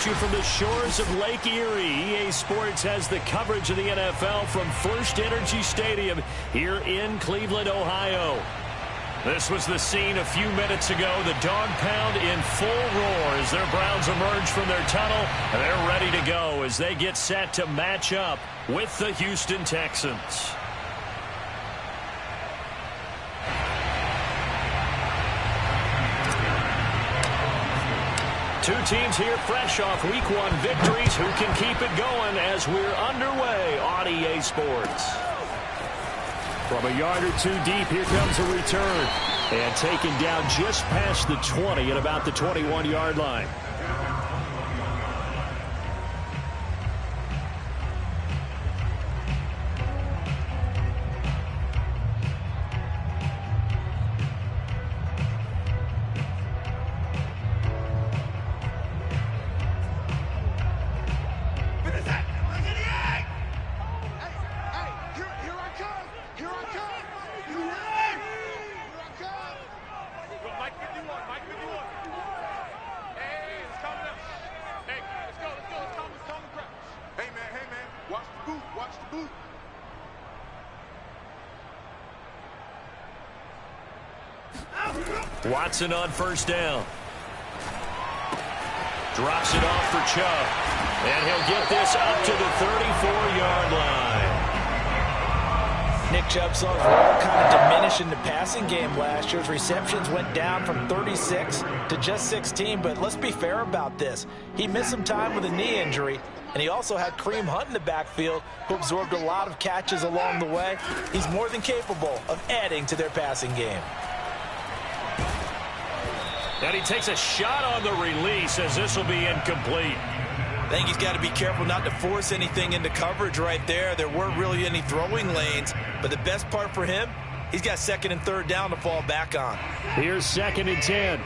you from the shores of Lake Erie. EA Sports has the coverage of the NFL from First Energy Stadium here in Cleveland, Ohio. This was the scene a few minutes ago. The dog pound in full roar as their Browns emerge from their tunnel. And they're ready to go as they get set to match up with the Houston Texans. Two teams here fresh off Week 1 victories. Who can keep it going as we're underway on EA Sports? From a yard or two deep, here comes a return. And taken down just past the 20 at about the 21-yard line. Watson on first down. Drops it off for Chubb. And he'll get this up to the 34-yard line. Nick Chubb saw his role kind of diminish in the passing game last year. His receptions went down from 36 to just 16. But let's be fair about this. He missed some time with a knee injury. And he also had Kareem Hunt in the backfield, who absorbed a lot of catches along the way. He's more than capable of adding to their passing game. And he takes a shot on the release as this will be incomplete. I think he's got to be careful not to force anything into coverage right there. There weren't really any throwing lanes. But the best part for him, he's got second and third down to fall back on. Here's 2nd and 10.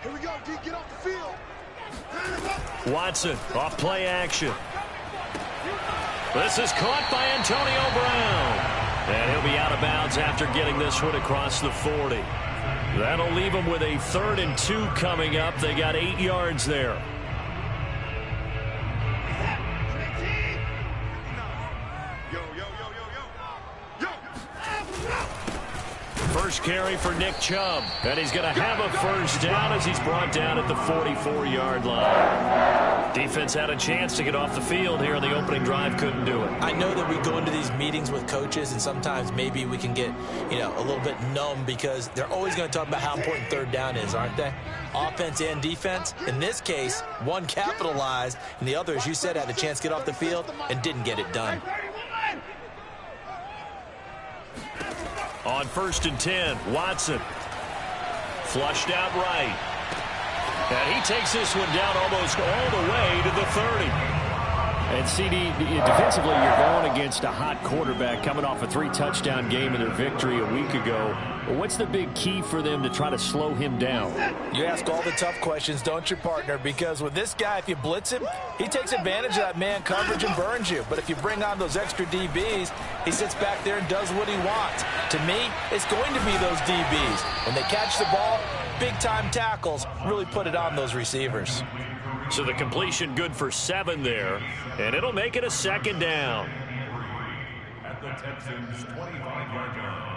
Here we go, D, get off the field. Watson off play action. This is caught by Antonio Brown. And he'll be out of bounds after getting this one across the 40. That'll leave them with a 3rd and 2 coming up. They got 8 yards there. First carry for Nick Chubb. And he's going to have a first down as he's brought down at the 44-yard line. Defense had a chance to get off the field here in the opening drive. Couldn't do it. I know that we go into these meetings with coaches, and sometimes maybe we can get, a little bit numb because they're always going to talk about how important third down is, aren't they? Offense and defense. In this case, one capitalized, and the other, as you said, had a chance to get off the field and didn't get it done. On 1st and 10, Watson. Flushed out right. And he takes this one down almost all the way to the 30. And CD, defensively, you're going against a hot quarterback coming off a 3-touchdown game in their victory a week ago. What's the big key for them to try to slow him down? You ask all the tough questions, don't you, partner? Because with this guy, if you blitz him, he takes advantage of that man coverage and burns you. But if you bring on those extra DBs, he sits back there and does what he wants. To me, it's going to be those DBs. When they catch the ball, big-time tackles really put it on those receivers. So the completion good for 7 there, and it'll make it a 2nd down. At the Texans' 25-yard line.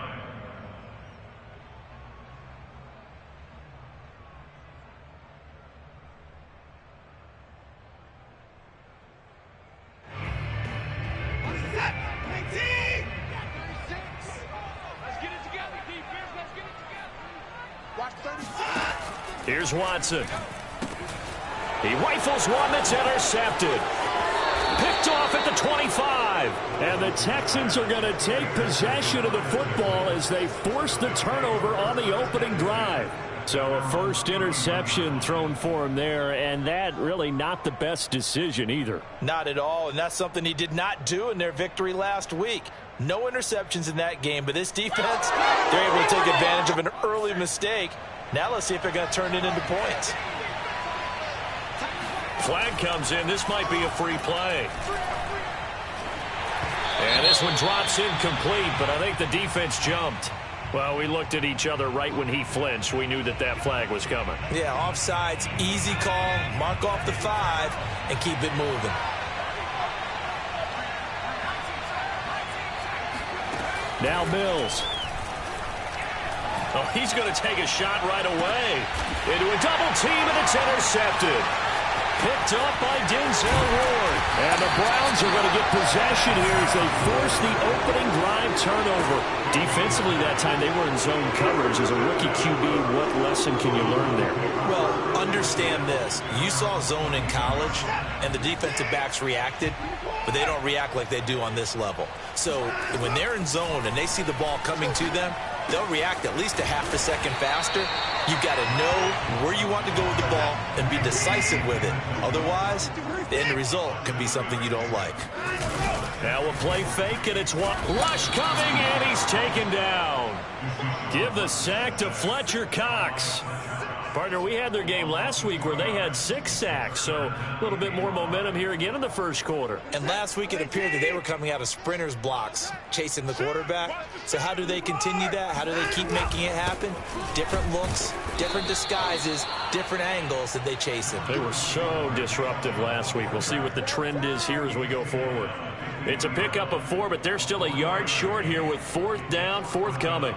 Here's Watson. He rifles one that's intercepted. Picked off at the 25. And the Texans are going to take possession of the football as they force the turnover on the opening drive. So a first interception thrown for him there, and that really not the best decision either. Not at all, and that's something he did not do in their victory last week. No interceptions in that game, but this defense, they're able to take advantage of an early mistake. Now let's see if they're going to turn it into points. Flag comes in. This might be a free play. And this one drops incomplete, but I think the defense jumped. Well, we looked at each other right when he flinched. We knew that that flag was coming. Yeah, offsides, easy call. Mark off the 5 and keep it moving. Now Mills. Oh, he's going to take a shot right away. Into a double team, and it's intercepted. Picked up by Denzel Ward. And the Browns are going to get possession here as they force the opening drive turnover. Defensively that time, they were in zone coverage. As a rookie QB, what lesson can you learn there? Well, understand this. You saw zone in college, and the defensive backs reacted, but they don't react like they do on this level. So when they're in zone and they see the ball coming to them, they'll react at least a half a second faster. You've got to know where you want to go with the ball and be decisive with it. Otherwise, the end result can be something you don't like. Now we'll play fake, and it's Rush coming, and he's taken down. Give the sack to Fletcher Cox. Partner, we had their game last week where they had 6 sacks, so a little bit more momentum here again in the first quarter. And last week it appeared that they were coming out of sprinters blocks, chasing the quarterback. So how do they continue that? How do they keep making it happen? Different looks, different disguises, different angles that they chase him. They were so disruptive last week. We'll see what the trend is here as we go forward. It's a pickup of 4, but they're still a yard short here with 4th down, forthcoming.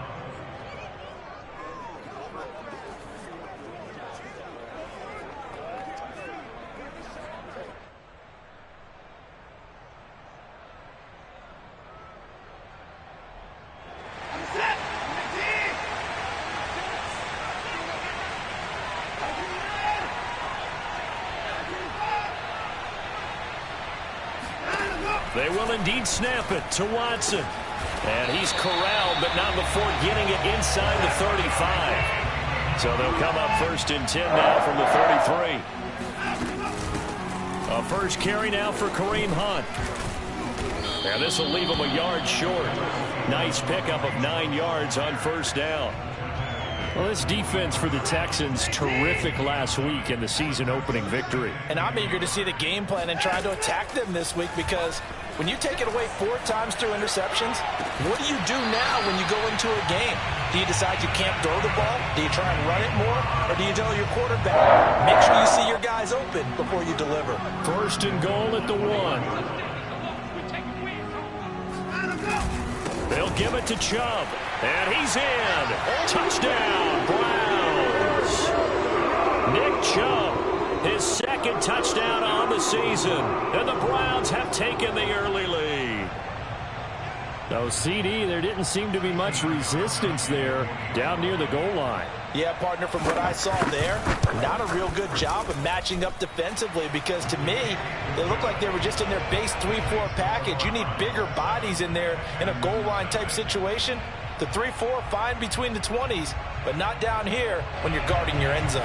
They will indeed snap it to Watson. And he's corralled, but not before getting it inside the 35. So they'll come up 1st and 10 now from the 33. A first carry now for Kareem Hunt. And this will leave him a yard short. Nice pickup of 9 yards on 1st down. Well, this defense for the Texans, terrific last week in the season opening victory. And I'm eager to see the game plan and try to attack them this week, because when you take it away 4 times through interceptions, what do you do now when you go into a game? Do you decide you can't throw the ball? Do you try and run it more? Or do you tell your quarterback, make sure you see your guys open before you deliver? 1st and goal at the 1. They'll give it to Chubb. And he's in. Touchdown, Browns. Nick Chubb, his 2nd touchdown on the season. And the Browns have taken the early lead. No, CD, there didn't seem to be much resistance there down near the goal line. Yeah, partner, from what I saw there, not a real good job of matching up defensively, because to me, they looked like they were just in their base 3-4 package. You need bigger bodies in there in a goal line type situation. The 3-4, fine between the 20s, but not down here when you're guarding your end zone.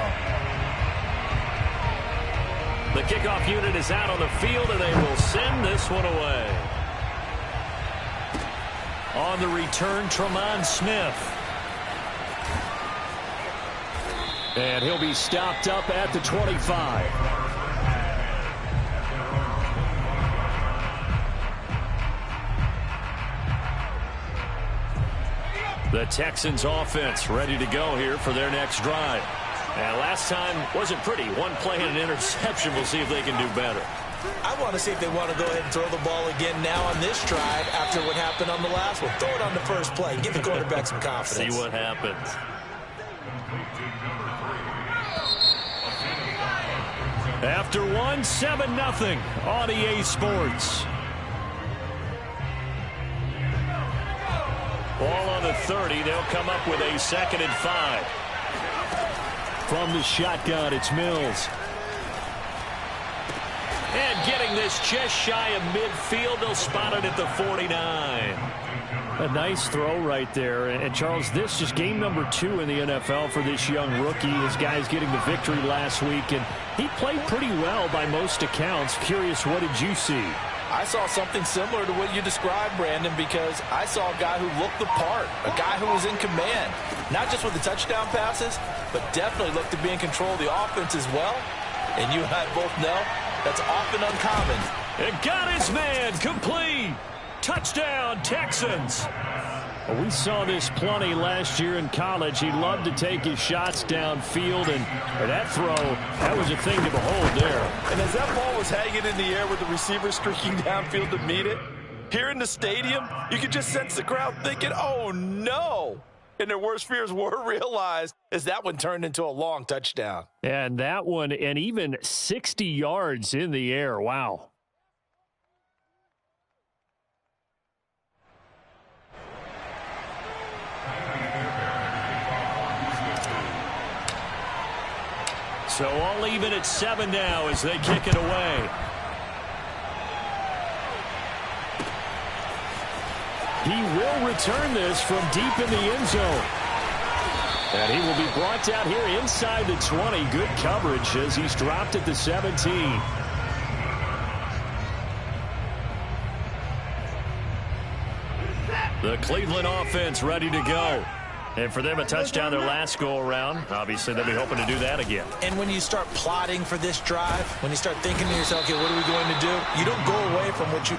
The kickoff unit is out on the field, and they will send this one away. On the return, Tremont Smith. And he'll be stopped up at the 25. The Texans offense ready to go here for their next drive. And last time wasn't pretty. 1 play and an interception. We'll see if they can do better. I want to see if they want to go ahead and throw the ball again now on this drive after what happened on the last one. Throw it on the first play. Give the quarterback some confidence. See what happens. After 1, 7-0 on EA Sports. Ball on the 30. They'll come up with a 2nd and 5. From the shotgun, it's Mills. And getting this just shy of midfield, they'll spot it at the 49. A nice throw right there. And Charles, this is game number 2 in the NFL for this young rookie. His guys getting the victory last week, and he played pretty well by most accounts. Curious, what did you see? I saw something similar to what you described, Brandon, because I saw a guy who looked the part, a guy who was in command, not just with the touchdown passes, but definitely looked to be in control of the offense as well. And you and I both know that's often uncommon. And got his man complete. Touchdown, Texans. Well, we saw this plenty last year in college. He loved to take his shots downfield, and that throw, that was a thing to behold there. And as that ball was hanging in the air with the receiver streaking downfield to meet it, here in the stadium, you could just sense the crowd thinking, oh, no. And their worst fears were realized as that one turned into a long touchdown. And that one, and even 60 yards in the air. Wow. So all even at 7 now as they kick it away. He will return this from deep in the end zone. And he will be brought down here inside the 20. Good coverage as he's dropped at the 17. The Cleveland offense ready to go. And for them, a touchdown their last go-around. Obviously, they'll be hoping to do that again. And when you start plotting for this drive, when you start thinking to yourself, okay, what are we going to do? You don't go away from what you